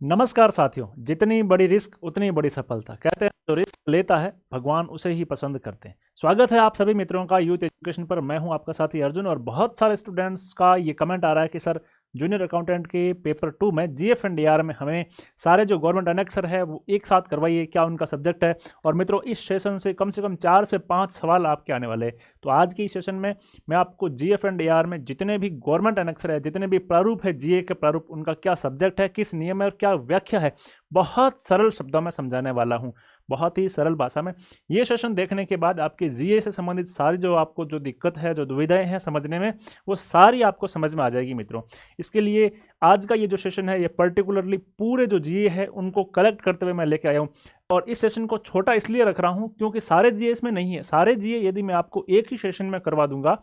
नमस्कार साथियों। जितनी बड़ी रिस्क उतनी बड़ी सफलता। कहते हैं जो रिस्क लेता है भगवान उसे ही पसंद करते हैं। स्वागत है आप सभी मित्रों का यूथ एजुकेशन पर। मैं हूं आपका साथी अर्जुन और बहुत सारे स्टूडेंट्स का ये कमेंट आ रहा है कि सर जूनियर अकाउंटेंट के पेपर 2 में जीएफ एंड डीआर में हमें सारे जो गवर्नमेंट अनेक्सर है वो एक साथ करवाइए, क्या उनका सब्जेक्ट है। और मित्रों इस सेशन से कम 4 से 5 सवाल आपके आने वाले हैं। तो आज की सेशन में मैं आपको जीएफ एंड डीआर में जितने भी गवर्नमेंट अनेक्सर है, जितने भी प्रारूप है जीए के प्रारूप, उनका क्या सब्जेक्ट है, किस नियम है और क्या व्याख्या है, बहुत सरल शब्दों में समझाने वाला हूं, बहुत ही सरल भाषा में। ये सेशन देखने के बाद आपके जीए से संबंधित सारी जो आपको जो दिक्कत है, जो दुविधाएं हैं समझने में, वो सारी आपको समझ में आ जाएगी मित्रों। इसके लिए आज का ये जो सेशन है ये पर्टिकुलरली पूरे जो जीए है उनको कलेक्ट करते हुए मैं लेके आया हूँ। और इस सेशन को छोटा इसलिए रख रहा हूँ क्योंकि सारे जीए इसमें नहीं है। सारे जीए यदि मैं आपको एक ही सेशन में करवा दूंगा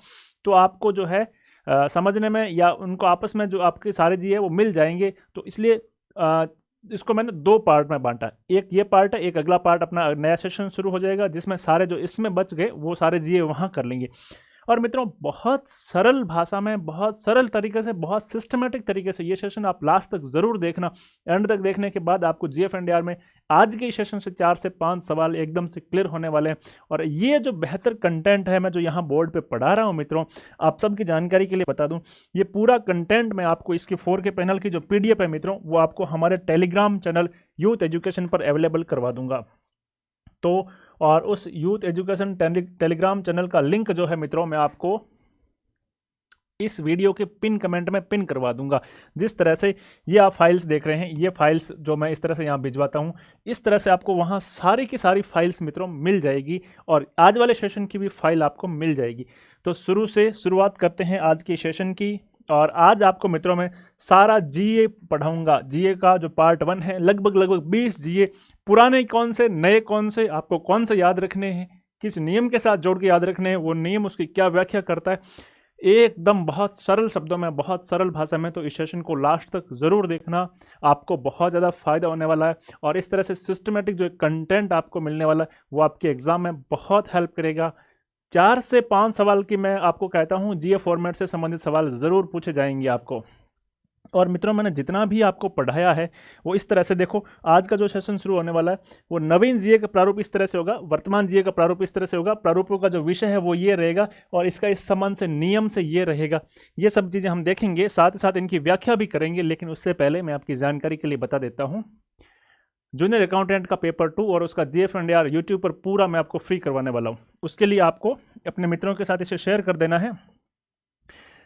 तो आपको जो है समझने में या उनको आपस में जो आपके सारे जीए वो मिल जाएंगे। तो इसलिए इसको मैंने 2 पार्ट में बांटा है। एक ये पार्ट है, एक अगला पार्ट अपना नया सेशन शुरू हो जाएगा जिसमें सारे जो इसमें बच गए वो सारे जीए वहाँ कर लेंगे। और मित्रों बहुत सरल भाषा में, बहुत सरल तरीके से, बहुत सिस्टमेटिक तरीके से ये सेशन आप लास्ट तक जरूर देखना। एंड तक देखने के बाद आपको जीएफ एंड डीआर में आज के सेशन से 4 से 5 सवाल एकदम से क्लियर होने वाले हैं। और ये जो बेहतर कंटेंट है मैं जो यहाँ बोर्ड पे पढ़ा रहा हूँ मित्रों, आप सबकी जानकारी के लिए बता दूं, ये पूरा कंटेंट मैं आपको इसकी 4K पैनल की जो पीडीएफ है मित्रों वो आपको हमारे टेलीग्राम चैनल यूथ एजुकेशन पर अवेलेबल करवा दूंगा। तो और उस यूथ एजुकेशन टेलीग्राम चैनल का लिंक जो है मित्रों मैं आपको इस वीडियो के पिन कमेंट में पिन करवा दूंगा। जिस तरह से ये आप फाइल्स देख रहे हैं, ये फाइल्स जो मैं इस तरह से यहाँ भिजवाता हूँ, इस तरह से आपको वहाँ सारी की सारी फाइल्स मित्रों मिल जाएगी और आज वाले सेशन की भी फाइल आपको मिल जाएगी। तो शुरुआत करते हैं आज के सेशन की। और आज आपको मित्रों में सारा जीए पढ़ाऊंगा। जीए का जो पार्ट 1 है, लगभग 20 जीए, पुराने कौन से नए कौन से, आपको कौन से याद रखने हैं, किस नियम के साथ जोड़ के याद रखने हैं, वो नियम उसकी क्या व्याख्या करता है, एकदम बहुत सरल शब्दों में, बहुत सरल भाषा में। तो इस सेशन को लास्ट तक ज़रूर देखना, आपको बहुत ज़्यादा फायदा होने वाला है। और इस तरह से सिस्टमेटिक जो कंटेंट आपको मिलने वाला है वो आपके एग्जाम में बहुत हेल्प करेगा। 4 से 5 सवाल की मैं आपको कहता हूँ जीए फॉर्मेट से संबंधित सवाल ज़रूर पूछे जाएंगे आपको। और मित्रों मैंने जितना भी आपको पढ़ाया है वो इस तरह से देखो, आज का जो सेशन शुरू होने वाला है वो नवीन जीए का प्रारूप इस तरह से होगा, वर्तमान जीए का प्रारूप इस तरह से होगा, प्रारूपों का जो विषय है वो ये रहेगा और इसका इस संबंध से नियम से ये रहेगा। ये सब चीज़ें हम देखेंगे, साथ ही साथ इनकी व्याख्या भी करेंगे। लेकिन उससे पहले मैं आपकी जानकारी के लिए बता देता हूँ, जूनियर अकाउंटेंट का पेपर 2 और उसका जीएफ एंड डीआर यूट्यूब पर पूरा मैं आपको फ्री करवाने वाला हूँ। उसके लिए आपको अपने मित्रों के साथ इसे शेयर कर देना है।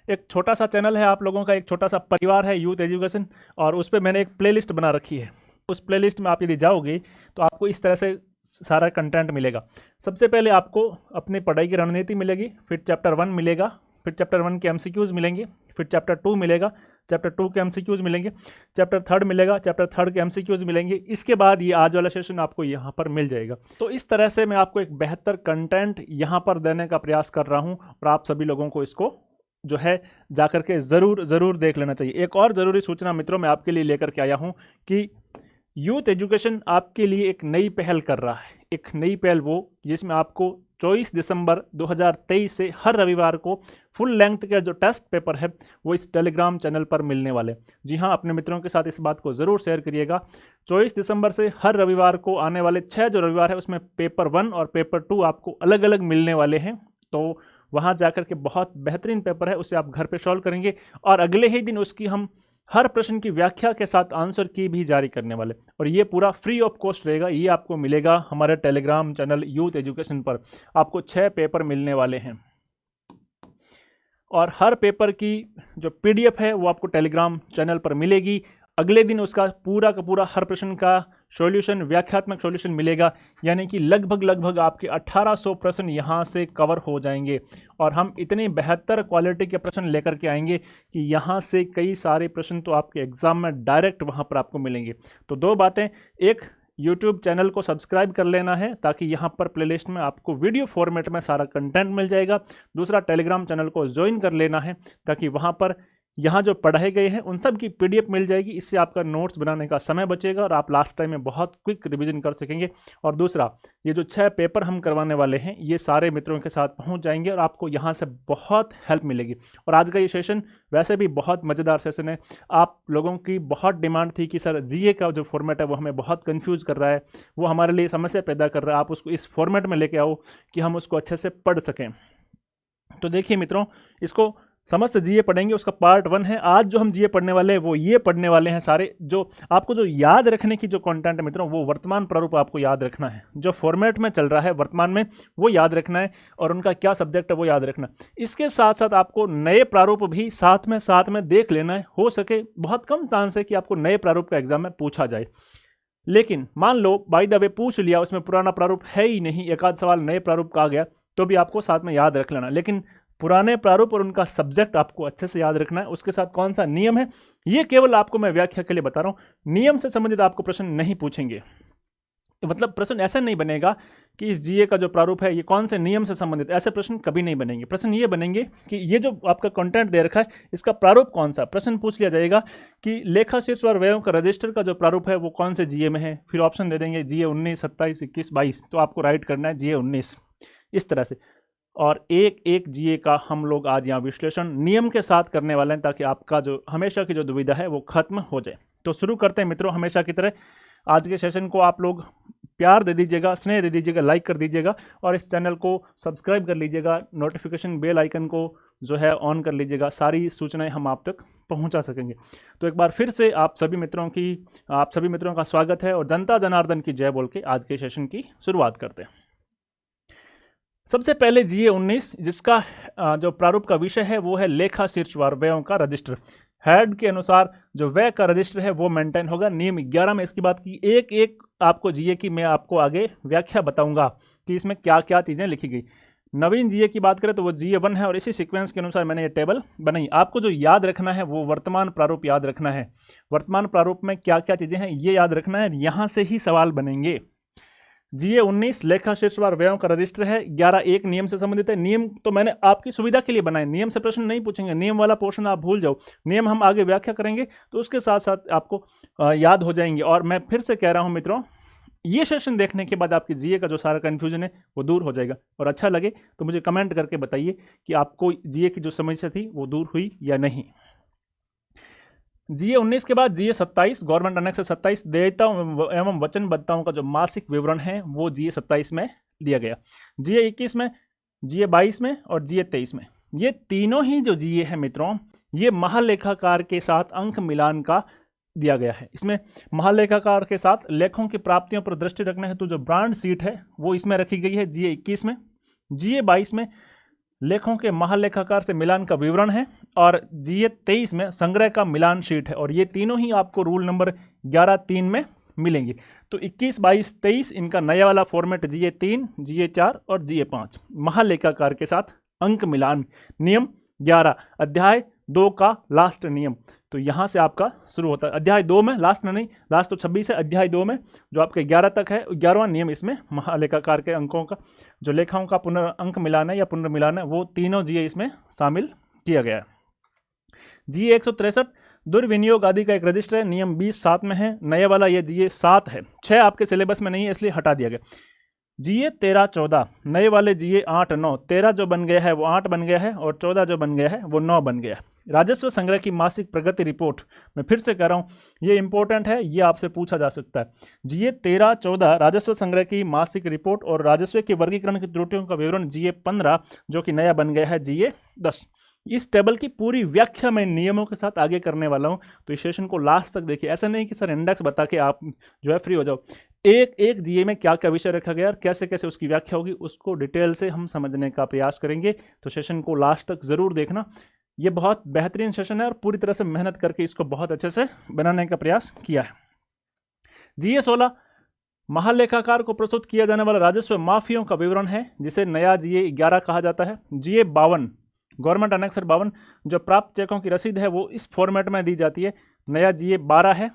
एक छोटा सा चैनल है आप लोगों का, एक छोटा सा परिवार है यूथ एजुकेशन, और उस पर मैंने एक प्लेलिस्ट बना रखी है। उस प्लेलिस्ट में आप यदि जाओगे तो आपको इस तरह से सारा कंटेंट मिलेगा। सबसे पहले आपको अपनी पढ़ाई की रणनीति मिलेगी, फिर चैप्टर 1 मिलेगा, फिर चैप्टर 1 के एमसीक्यूज मिलेंगे, फिर चैप्टर 2 मिलेगा, चैप्टर 2 के एमसीक्यूज मिलेंगे, चैप्टर 3 मिलेगा, चैप्टर 3 के एमसीक्यूज मिलेंगे। इसके बाद ये आज वाला सेशन आपको यहाँ पर मिल जाएगा। तो इस तरह से मैं आपको एक बेहतर कंटेंट यहाँ पर देने का प्रयास कर रहा हूँ और आप सभी लोगों को इसको जो है जाकर के ज़रूर देख लेना चाहिए। एक और ज़रूरी सूचना मित्रों मैं आपके लिए लेकर के आया हूँ कि यूथ एजुकेशन आपके लिए एक नई पहल कर रहा है। एक नई पहल वो जिसमें आपको 24 दिसंबर 2023 से हर रविवार को फुल लेंथ के जो टेस्ट पेपर है वो इस टेलीग्राम चैनल पर मिलने वाले। जी हाँ, अपने मित्रों के साथ इस बात को ज़रूर शेयर करिएगा। 24 दिसंबर से हर रविवार को आने वाले 6 जो रविवार है उसमें पेपर 1 और पेपर 2 आपको अलग अलग मिलने वाले हैं। तो वहाँ जाकर के बहुत बेहतरीन पेपर है, उसे आप घर पे सॉल्व करेंगे और अगले ही दिन उसकी हम हर प्रश्न की व्याख्या के साथ आंसर की भी जारी करने वाले। और ये पूरा फ्री ऑफ कॉस्ट रहेगा। ये आपको मिलेगा हमारे टेलीग्राम चैनल यूथ एजुकेशन पर। आपको 6 पेपर मिलने वाले हैं और हर पेपर की जो पीडीएफ है वो आपको टेलीग्राम चैनल पर मिलेगी। अगले दिन उसका पूरा का पूरा हर प्रश्न का सॉल्यूशन, व्याख्यात्मक सॉल्यूशन मिलेगा। यानी कि लगभग आपके 1800 प्रश्न यहाँ से कवर हो जाएंगे और हम इतनी बेहतर क्वालिटी के प्रश्न लेकर के आएंगे कि यहाँ से कई सारे प्रश्न तो आपके एग्जाम में डायरेक्ट वहाँ पर आपको मिलेंगे। तो 2 बातें, एक यूट्यूब चैनल को सब्सक्राइब कर लेना है ताकि यहाँ पर प्लेलिस्ट में आपको वीडियो फॉर्मेट में सारा कंटेंट मिल जाएगा। दूसरा, टेलीग्राम चैनल को ज्वाइन कर लेना है ताकि वहाँ पर यहाँ जो पढ़ाए गए हैं उन सब की पीडीएफ मिल जाएगी। इससे आपका नोट्स बनाने का समय बचेगा और आप लास्ट टाइम में बहुत क्विक रिवीजन कर सकेंगे। और दूसरा, ये जो 6 पेपर हम करवाने वाले हैं ये सारे मित्रों के साथ पहुँच जाएंगे और आपको यहाँ से बहुत हेल्प मिलेगी। और आज का ये सेशन वैसे भी बहुत मज़ेदार सेशन है। आप लोगों की बहुत डिमांड थी कि सर जीए का जो फॉर्मेट है वो हमें बहुत कन्फ्यूज़ कर रहा है, वो हमारे लिए समस्या पैदा कर रहा है, आप उसको इस फॉर्मेट में लेके आओ कि हम उसको अच्छे से पढ़ सकें। तो देखिए मित्रों, इसको समस्त जीए पढ़ेंगे, उसका पार्ट 1 है। आज जो हम जीए पढ़ने वाले हैं वो ये पढ़ने वाले हैं सारे, जो आपको जो याद रखने की जो कंटेंट है मित्रों, वो वर्तमान प्रारूप आपको याद रखना है, जो फॉर्मेट में चल रहा है वर्तमान में वो याद रखना है और उनका क्या सब्जेक्ट है वो याद रखना। इसके साथ साथ आपको नए प्रारूप भी साथ में देख लेना है। हो सके, बहुत कम चांस है कि आपको नए प्रारूप का एग्जाम में पूछा जाए, लेकिन मान लो बाय द वे पूछ लिया, उसमें पुराना प्रारूप है ही नहीं, एक आध सवाल नए प्रारूप का आ गया, तो भी आपको साथ में याद रख लेना। लेकिन पुराने प्रारूप और उनका सब्जेक्ट आपको अच्छे से याद रखना है। उसके साथ कौन सा नियम है ये केवल आपको मैं व्याख्या के लिए बता रहा हूं। नियम से संबंधित आपको प्रश्न नहीं पूछेंगे, मतलब प्रश्न ऐसा नहीं बनेगा कि इस जीए का जो प्रारूप है ये कौन से नियम से संबंधित, ऐसे प्रश्न कभी नहीं बनेंगे। प्रश्न ये बनेंगे कि ये जो आपका कंटेंट दे रखा है इसका प्रारूप कौन सा। प्रश्न पूछ लिया जाएगा कि लेखा शीर्ष और व्ययों का रजिस्टर का जो प्रारूप है वो कौन से जीए में है, फिर ऑप्शन दे देंगे जीए 19, 27, 21, 22, तो आपको राइट करना है जीए 19 इस तरह से। और एक एक जीए का हम लोग आज यहाँ विश्लेषण नियम के साथ करने वाले हैं, ताकि आपका जो हमेशा की जो दुविधा है वो खत्म हो जाए। तो शुरू करते हैं मित्रों। हमेशा की तरह आज के सेशन को आप लोग प्यार दे दीजिएगा, स्नेह दे दीजिएगा, लाइक कर दीजिएगा और इस चैनल को सब्सक्राइब कर लीजिएगा, नोटिफिकेशन बेल आइकन को जो है ऑन कर लीजिएगा, सारी सूचनाएं हम आप तक पहुंचा सकेंगे। तो एक बार फिर से आप सभी मित्रों का स्वागत है और जनता जनार्दन की जय बोल के आज के सेशन की शुरुआत करते हैं। सबसे पहले जीए 19, जिसका जो प्रारूप का विषय है वो है लेखा शीर्षवार व्ययों का रजिस्टर। हेड के अनुसार जो व्यय का रजिस्टर है वो मेंटेन होगा। नियम 11 में इसकी बात की, एक एक आपको जीए की मैं आपको आगे व्याख्या बताऊंगा कि इसमें क्या क्या चीज़ें लिखी गई। नवीन जीए की बात करें तो वो जीए 1 है और इसी सीक्वेंस के अनुसार मैंने ये टेबल बनाई। आपको जो याद रखना है वो वर्तमान प्रारूप याद रखना है। वर्तमान प्रारूप में क्या क्या चीज़ें हैं ये याद रखना है, यहाँ से ही सवाल बनेंगे। जीए 19 लेखा शीर्षवार व्ययों का रजिस्टर है। 11.1 नियम से संबंधित है। नियम तो मैंने आपकी सुविधा के लिए बनाए, नियम से प्रश्न नहीं पूछेंगे, नियम वाला पोर्शन आप भूल जाओ। नियम हम आगे व्याख्या करेंगे तो उसके साथ साथ आपको याद हो जाएंगे। और मैं फिर से कह रहा हूं मित्रों, ये सेशन देखने के बाद आपकी जीए का जो सारा कन्फ्यूजन है वो दूर हो जाएगा। और अच्छा लगे तो मुझे कमेंट करके बताइए कि आपको जीए की जो समस्या थी वो दूर हुई या नहीं। जीए 19 के बाद जीए 27 गवर्नमेंट एनेक्स 27 देयताओं एवं वचनबद्धताओं का जो मासिक विवरण है वो जीए 27 में दिया गया। जीए 21 में, जीए 22 में और जीए 23 में, ये तीनों ही जो जीए है मित्रों ये महालेखाकार के साथ अंक मिलान का दिया गया है। इसमें महालेखाकार के साथ लेखों की प्राप्तियों पर दृष्टि रखने हेतु जो ब्रांड सीट है वो इसमें रखी गई है जीए 21 में। जीए 22 में लेखों के महालेखाकार से मिलान का विवरण है और जीए 23 में संग्रह का मिलान शीट है। और ये तीनों ही आपको रूल नंबर 11.3 में मिलेंगे। तो 21, 22, 23 इनका नया वाला फॉर्मेट जीए 3, जीए 4 और जीए 5 महालेखाकार के साथ अंक मिलान। नियम 11 अध्याय 2 का लास्ट नियम, तो यहाँ से आपका शुरू होता है। अध्याय 2 में, लास्ट में नहीं, लास्ट तो 26 है, अध्याय 2 में जो आपके 11 तक है, 11वां नियम इसमें महालेखाकार के अंकों का जो लेखाओं का पुनर्अंक मिलान है या पुनर्मिलान है वो तीनों जीए इसमें शामिल किया गया है। जीए 163 दुर्विनियोग आदि का एक रजिस्टर है। नियम 20 7 में है। नया वाला ये जीए 7 है, 6 आपके सिलेबस में नहीं है इसलिए हटा दिया गया। जीए 13 14 नए वाले जीए 8 9, 13 जो बन गया है वो 8 बन गया है और 14 जो बन गया है वो 9 बन गया है। राजस्व संग्रह की मासिक प्रगति रिपोर्ट, मैं फिर से कह रहा हूँ ये इंपॉर्टेंट है, ये आपसे पूछा जा सकता है। जीए 13 14 राजस्व संग्रह की मासिक रिपोर्ट और राजस्व के वर्गीकरण की त्रुटियों का विवरण जीए 15 जो कि नया बन गया है जीए 10। इस टेबल की पूरी व्याख्या मैं नियमों के साथ आगे करने वाला हूं, तो इस सेशन को लास्ट तक देखिए। ऐसा नहीं कि सर इंडेक्स बता के आप जो है फ्री हो जाओ। एक एक जीए में क्या क्या विषय रखा गया और कैसे कैसे उसकी व्याख्या होगी उसको डिटेल से हम समझने का प्रयास करेंगे। तो सेशन को लास्ट तक जरूर देखना। ये बहुत बेहतरीन सेशन है और पूरी तरह से मेहनत करके इसको बहुत अच्छे से बनाने का प्रयास किया है। जीए 16 महालेखाकार को प्रस्तुत किया जाने वाला राजस्व माफियों का विवरण है, जिसे नया जीए 11 कहा जाता है। जीए 52 गवर्नमेंट एनेक्सर 52 जो प्राप्त चेकों की रसीद है वो इस फॉर्मेट में दी जाती है। नया जीए 12 है।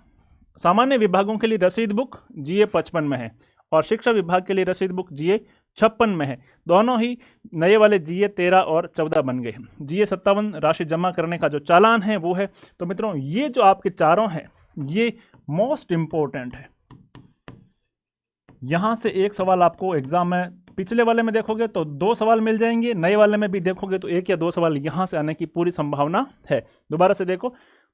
सामान्य विभागों के लिए रसीद बुक जीए 55 में है और शिक्षा विभाग के लिए रसीद बुक जीए 56 में है। दोनों ही नए वाले GA 13 और 14 बन गए हैं। GA 57 राशि जमा करने का जो चालान है वो है। तो मित्रों ये जो आपके चारों हैं ये मोस्ट इंपॉर्टेंट है। यहां से एक सवाल आपको एग्जाम में, पिछले वाले में देखोगे तो 2 सवाल मिल जाएंगे, नए वाले में भी देखोगे तो 1 या 2 सवाल यहां से आने की पूरी संभावना है। दोबारा से देखो,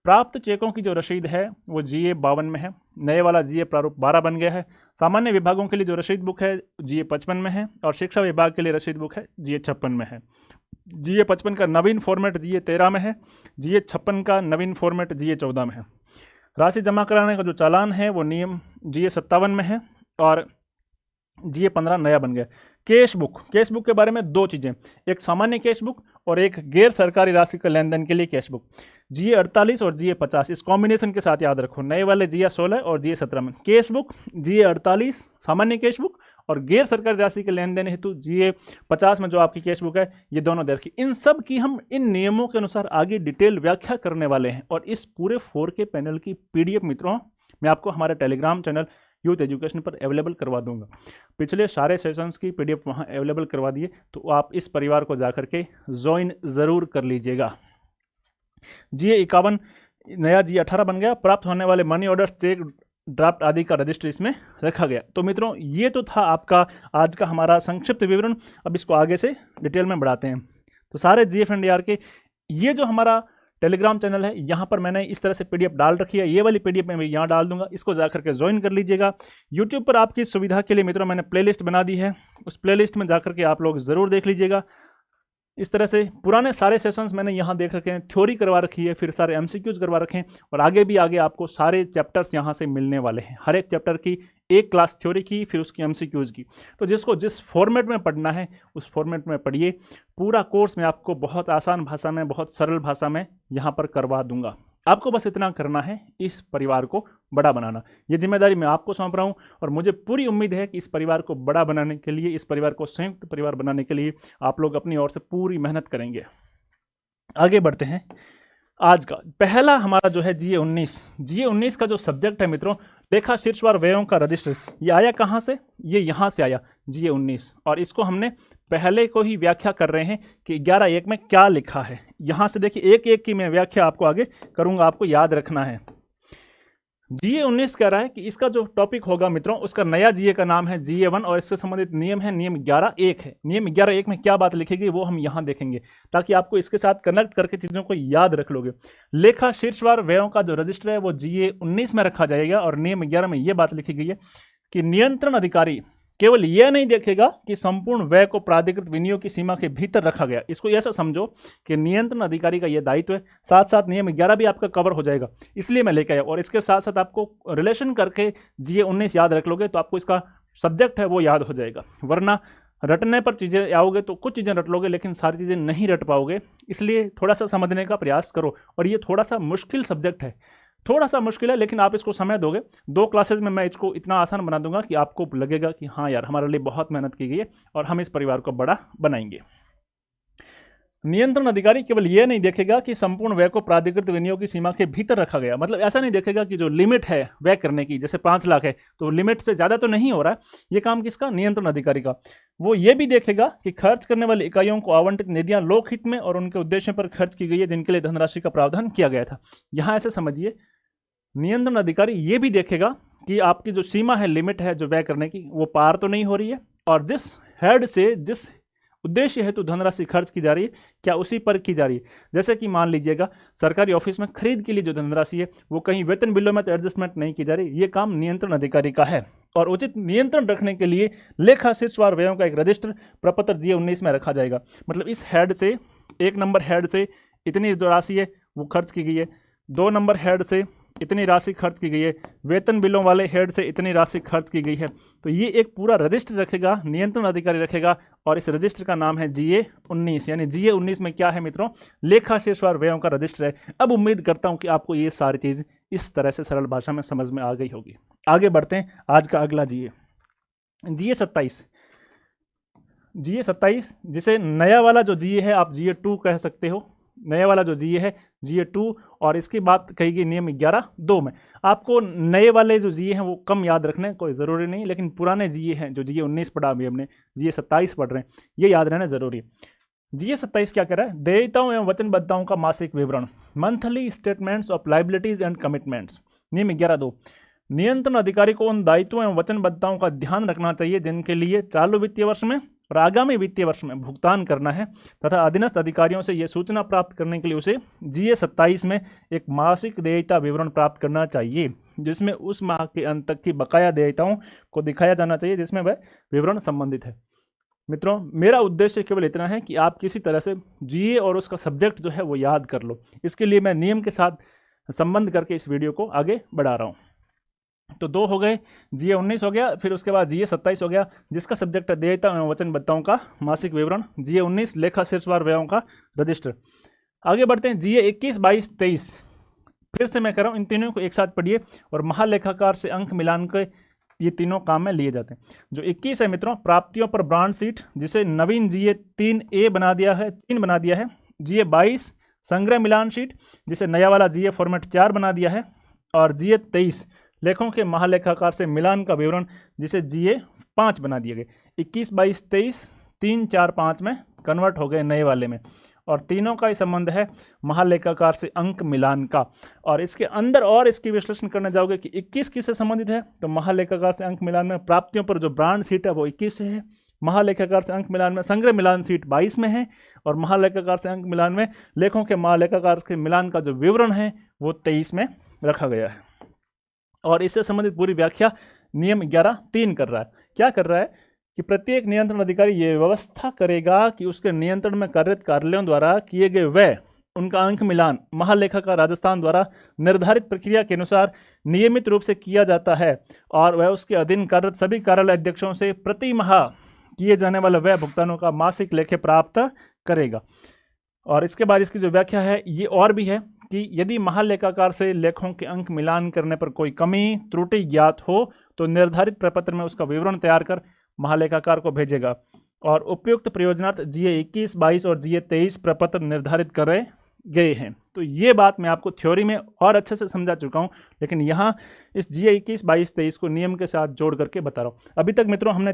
प्राप्त चेकों की जो रसीद है वो GA 52 में है, नए वाला GA प्रारूप 12 बन गया है। सामान्य विभागों के लिए जो रसीद बुक है GA 55 में है और शिक्षा विभाग के लिए रसीद बुक है GA 56 में है। GA 55 का नवीन फॉर्मेट GA 13 में है, GA 56 का नवीन फॉर्मेट GA 14 में है। राशि जमा कराने का जो चालान है वो नियम GA 57 में है और GA 15 नया बन गया। कैश बुक के बारे में 2 चीज़ें, एक सामान्य कैश बुक और एक गैर सरकारी राशि के लेन देन के लिए कैश बुक। GA 48 और GA 50 इस कॉम्बिनेशन के साथ याद रखो, नए वाले GA 16 और GA 17 में कैश बुक GA 48 सामान्य कैश बुक और गैर सरकारी राशि के लेन देन हेतु GA 50 में जो आपकी कैश बुक है, ये दोनों दे रखी। इन सब की हम इन नियमों के अनुसार आगे डिटेल व्याख्या करने वाले हैं और इस पूरे 4K पैनल की PDF मित्रों मैं आपको हमारे टेलीग्राम चैनल यूथ एजुकेशन पर अवेलेबल करवा दूंगा। पिछले सारे सेशंस की PDF वहाँ अवेलेबल करवा दिए, तो आप इस परिवार को जाकर के ज्वाइन ज़रूर कर लीजिएगा। GA 51 नया GA 18 बन गया। प्राप्त होने वाले मनी ऑर्डर, चेक, ड्राफ्ट आदि का रजिस्टर इसमें रखा गया। तो मित्रों ये तो था आपका आज का हमारा संक्षिप्त विवरण। अब इसको आगे से डिटेल में बढ़ाते हैं। तो सारे GFNDR के ये जो हमारा टेलीग्राम चैनल है, यहाँ पर मैंने इस तरह से PDF डाल रखी है। ये वाली PDF मैं यहाँ डाल दूंगा, इसको जाकर के ज्वाइन कर लीजिएगा। यूट्यूब पर आपकी सुविधा के लिए मित्रों मैंने प्लेलिस्ट बना दी है, उस प्लेलिस्ट में जाकर के आप लोग ज़रूर देख लीजिएगा। इस तरह से पुराने सारे सेशंस मैंने यहाँ देख रखे हैं, थ्योरी करवा रखी है, फिर सारे MCQs करवा रखे हैं और आगे भी आगे आपको सारे चैप्टर्स यहाँ से मिलने वाले हैं। हर एक चैप्टर की एक क्लास थ्योरी की, फिर उसकी MCQs की। तो जिसको जिस फॉर्मेट में पढ़ना है उस फॉर्मेट में पढ़िए। पूरा कोर्स मैं आपको बहुत आसान भाषा में, बहुत सरल भाषा में यहाँ पर करवा दूंगा। आपको बस इतना करना है, इस परिवार को बड़ा बनाना। ये जिम्मेदारी मैं आपको सौंप रहा हूँ और मुझे पूरी उम्मीद है कि इस परिवार को बड़ा बनाने के लिए, इस परिवार को संयुक्त परिवार बनाने के लिए आप लोग अपनी ओर से पूरी मेहनत करेंगे। आगे बढ़ते हैं। आज का पहला हमारा जो है GA 19 का जो सब्जेक्ट है मित्रों, लेखा शीर्षवार व्ययों का रजिस्टर। ये आया कहाँ से? ये यहाँ से आया GA 19 और इसको हमने पहले को ही व्याख्या कर रहे हैं कि 11.1 में क्या लिखा है। यहाँ से देखिए एक एक की मैं व्याख्या आपको आगे करूँगा, आपको याद रखना है। GA 19 कह रहा है कि इसका जो टॉपिक होगा मित्रों, उसका नया GA का नाम है GA 1 और इससे संबंधित नियम है नियम 11.1 है। नियम 11.1 में क्या बात लिखेगी वो हम यहाँ देखेंगे, ताकि आपको इसके साथ कनेक्ट करके चीज़ों को याद रख लोगे। लेखा शीर्षवार व्ययों का जो रजिस्टर है वो GA 19 में रखा जाएगा और नियम 11 में ये बात लिखी गई है कि नियंत्रण अधिकारी केवल यह नहीं देखेगा कि संपूर्ण व्यय को प्राधिकृत विनियोग की सीमा के भीतर रखा गया। इसको ऐसा समझो कि नियंत्रण अधिकारी का यह दायित्व है, साथ साथ नियम 11 भी आपका कवर हो जाएगा, इसलिए मैं लेके आया। और इसके साथ साथ आपको रिलेशन करके GA 19 याद रख लोगे तो आपको इसका सब्जेक्ट है वो याद हो जाएगा। वरना रटने पर चीज़ें आओगे तो कुछ चीज़ें रट लोगे लेकिन सारी चीज़ें नहीं रट पाओगे। इसलिए थोड़ा सा समझने का प्रयास करो। और ये थोड़ा सा मुश्किल सब्जेक्ट है, थोड़ा सा मुश्किल है, लेकिन आप इसको समय दोगे 2 क्लासेस में मैं इसको इतना आसान बना दूंगा कि आपको लगेगा कि हाँ यार हमारे लिए बहुत मेहनत की गई है और हम इस परिवार को बड़ा बनाएंगे। नियंत्रण अधिकारी केवल यह नहीं देखेगा कि संपूर्ण व्यय को प्राधिकृत विनियोग की सीमा के भीतर रखा गया। मतलब ऐसा नहीं देखेगा कि जो लिमिट है व्यय करने की, जैसे 5 लाख है तो लिमिट से ज़्यादा तो नहीं हो रहा है, ये काम किसका? नियंत्रण अधिकारी का। वो ये भी देखेगा कि खर्च करने वाली इकाइयों को आवंटित निधियां लोकहित में और उनके उद्देश्यों पर खर्च की गई है जिनके लिए धनराशि का प्रावधान किया गया था। यहाँ ऐसे समझिए, नियंत्रण अधिकारी ये भी देखेगा कि आपकी जो सीमा है, लिमिट है जो व्यय करने की, वो पार तो नहीं हो रही है और जिस हेड से जिस उद्देश्य हेतु धनराशि खर्च की जा रही है क्या उसी पर की जा रही है। जैसे कि मान लीजिएगा सरकारी ऑफिस में खरीद के लिए जो धनराशि है वो कहीं वेतन बिलों में तो एडजस्टमेंट नहीं की जा रही, ये काम नियंत्रण अधिकारी का है। और उचित नियंत्रण रखने के लिए लेखा शीर्षवार व्ययों का एक रजिस्टर प्रपत्र GA 19 में रखा जाएगा। मतलब इस हेड से, 1 नंबर हेड से इतनी जो राशि है वो खर्च की गई है, 2 नंबर हेड से इतनी राशि खर्च की गई है, वेतन बिलों वाले हेड से इतनी राशि खर्च की गई है। तो ये एक पूरा रजिस्टर रखेगा, नियंत्रण अधिकारी रखेगा और इस रजिस्टर का नाम है GA 19। यानी GA 19 में क्या है मित्रों? लेखा शीर्षवार व्ययों का रजिस्टर है। अब उम्मीद करता हूं कि आपको ये सारी चीज़ इस तरह से सरल भाषा में समझ में आ गई होगी। आगे बढ़ते हैं। आज का अगला GA 27। GA 27 जिसे नया वाला जो GA है आप GA 2 कह सकते हो, नया वाला जो जीए है जीए 2, और इसकी बात कही गई नियम 11(2) में। आपको नए वाले जो जीए हैं वो कम याद रखने कोई ज़रूरी नहीं, लेकिन पुराने जीए हैं जो जीए 19 पढ़ा, अभी हमने जीए 27 पढ़ रहे हैं, ये याद रहना जरूरी है। जीए 27 क्या कह रहा है? देयताओं एवं वचनबद्धताओं का मासिक विवरण, monthly statements of liabilities and commitments. नियम 11(2), नियंत्रण अधिकारी को उन दायित्वों एवं वचनबद्धताओं का ध्यान रखना चाहिए जिनके लिए चालू वित्तीय वर्ष में और आगामी वित्तीय वर्ष में भुगतान करना है, तथा अधीनस्थ अधिकारियों से यह सूचना प्राप्त करने के लिए उसे जीए 27 में एक मासिक देयता विवरण प्राप्त करना चाहिए, जिसमें उस माह के अंत तक की बकाया देयताओं को दिखाया जाना चाहिए जिसमें वह विवरण संबंधित है। मित्रों, मेरा उद्देश्य केवल इतना है कि आप किसी तरह से जीए और उसका सब्जेक्ट जो है वो याद कर लो। इसके लिए मैं नियम के साथ संबंध करके इस वीडियो को आगे बढ़ा रहा हूँ। तो 2 हो गए, जीए 19 हो गया, फिर उसके बाद जीए 27 हो गया जिसका सब्जेक्ट है देयता एवं वचनबद्धताओं का मासिक विवरण, जीए 19 लेखा शीर्षवार व्ययों का रजिस्टर। आगे बढ़ते हैं जीए 21, 22, 23। फिर से मैं कह रहा हूँ इन तीनों को एक साथ पढ़िए और महालेखाकार से अंक मिलान के ये तीनों काम में लिए जाते हैं। जो 21 है मित्रों, प्राप्तियों पर ब्रांड शीट, जिसे नवीन जीए 3A बना दिया है, 3 बना दिया है। जीए 22 संग्रह मिलान शीट, जिसे नया वाला जीए फॉर्मेट 4 बना दिया है। और जीए 23 लेखों के महालेखाकार से मिलान का विवरण, जिसे जीए 5 बना दिए गए। 21, 22, 23 3, 4, 5 में कन्वर्ट हो गए नए वाले में, और तीनों का ही संबंध है महालेखाकार से अंक मिलान का। और इसके अंदर और इसकी विश्लेषण करने जाओगे कि 21 किससे संबंधित है, तो महालेखाकार से अंक मिलान में प्राप्तियों पर जो ब्रांड सीट है वो 21 से है, महालेखाकार से अंक मिलान में संग्रह मिलान सीट 22 में है, और महालेखाकार से अंक मिलान में लेखों के महालेखाकार के मिलान का जो विवरण है वो 23 में रखा गया है। और इससे संबंधित पूरी व्याख्या नियम 11(3) कर रहा है। क्या कर रहा है कि प्रत्येक नियंत्रण अधिकारी ये व्यवस्था करेगा कि उसके नियंत्रण में कार्यरत कार्यालयों द्वारा किए गए व्यय, उनका अंक मिलान महालेखाकार राजस्थान द्वारा निर्धारित प्रक्रिया के अनुसार नियमित रूप से किया जाता है, और वह उसके अधीन कार्यरत सभी कार्यालय अध्यक्षों से प्रति माह किए जाने वाले व्यय भुगतानों का मासिक लेखे प्राप्त करेगा। और इसके बाद इसकी जो व्याख्या है ये और भी है कि यदि महालेखाकार से लेखों के अंक मिलान करने पर कोई कमी त्रुटि ज्ञात हो तो निर्धारित प्रपत्र में उसका विवरण तैयार कर महालेखाकार को भेजेगा, और उपयुक्त प्रयोजनार्थ जीए 21, 22 और जीए 23 प्रपत्र निर्धारित करे गए हैं। तो ये बात मैं आपको थ्योरी में और अच्छे से समझा चुका हूँ, लेकिन यहाँ इस जीए 21, 22, 23 को नियम के साथ जोड़ करके बता रहा हूँ। अभी तक मित्रों हमने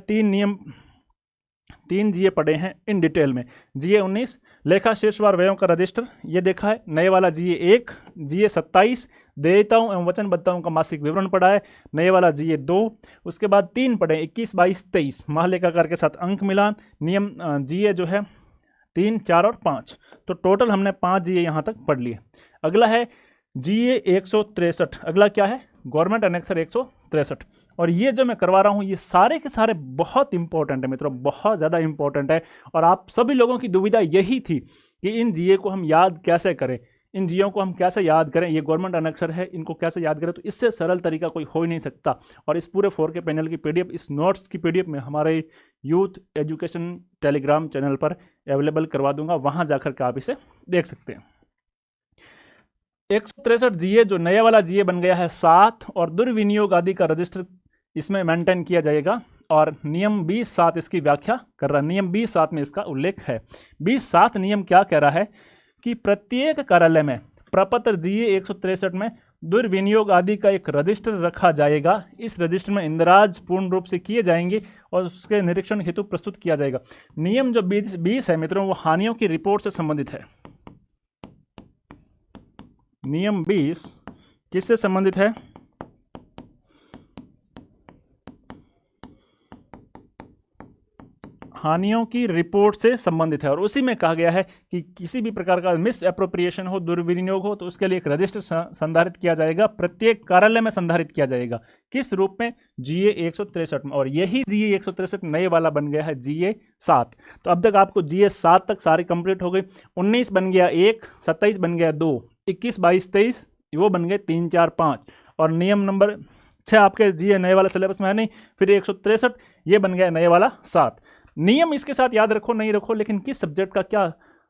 3 जीए पढ़े हैं इन डिटेल में। जीए 19 लेखा शीर्षवार व्ययों का रजिस्टर, ये देखा है। नए वाला जीए 1, जीए 27 देयताओं एवं वचनबद्धताओं का मासिक विवरण पढ़ा है। नए वाला जीए 2, उसके बाद 3 पढ़े 21, 22, 23 महालेखाकार के साथ अंक मिलान नियम, जीए जो है 3, 4 और 5। तो टोटल हमने 5 जीए यहाँ तक पढ़ लिए। अगला है जीए 163। अगला क्या है? Government annexure 163। और ये जो मैं करवा रहा हूँ ये सारे के सारे बहुत इंपॉर्टेंट है मित्रों, बहुत ज़्यादा इंपॉर्टेंट है। और आप सभी लोगों की दुविधा यही थी कि इन जीए को हम याद कैसे करें, इन जीओ को हम कैसे याद करें, ये गवर्नमेंट अनेक्सर है, इनको कैसे याद करें। तो इससे सरल तरीका कोई हो ही नहीं सकता। और इस पूरे 4K पैनल की पीडीएफ, इस नोट्स की पीडीएफ में हमारे यूथ एजुकेशन टेलीग्राम चैनल पर अवेलेबल करवा दूंगा, वहाँ जाकर के आप इसे देख सकते हैं। 163 जीए जो नया वाला जीए बन गया है 7, और दुर्विनियोग आदि का रजिस्टर इसमें मेंटेन किया जाएगा। और नियम 20(7) इसकी व्याख्या कर रहा है। नियम 20(7) में इसका उल्लेख है। 20(7) नियम क्या कह रहा है कि प्रत्येक कार्यालय में प्रपत्र जीए 163 में दुर्विनियोग आदि का एक रजिस्टर रखा जाएगा। इस रजिस्टर में इंदराज पूर्ण रूप से किए जाएंगे और उसके निरीक्षण हेतु प्रस्तुत किया जाएगा। नियम जो 20 है मित्रों वो हानियों की रिपोर्ट से संबंधित है। नियम 20 किससे संबंधित है? हानियों की रिपोर्ट से संबंधित है। और उसी में कहा गया है कि किसी भी प्रकार का मिस एप्रोप्रिएशन हो, दुर्विनियोग हो, तो उसके लिए एक रजिस्टर संधारित किया जाएगा, प्रत्येक कार्यालय में संधारित किया जाएगा। किस रूप में? जीए 163 में। और यही जीए 163 नए वाला बन गया है जीए 7। तो अब तक आपको जीए 7 तक सारी कंप्लीट हो गई। 19 बन गया 1, 27 बन गया 2, 21, 22, 23 वो बन गए 3, 4, 5। और नियम नंबर 6 आपके जीए नए वाला सिलेबस में है नहीं, फिर 163 ये बन गया नए वाला 7। नियम इसके साथ याद रखो नहीं रखो, लेकिन किस सब्जेक्ट का क्या,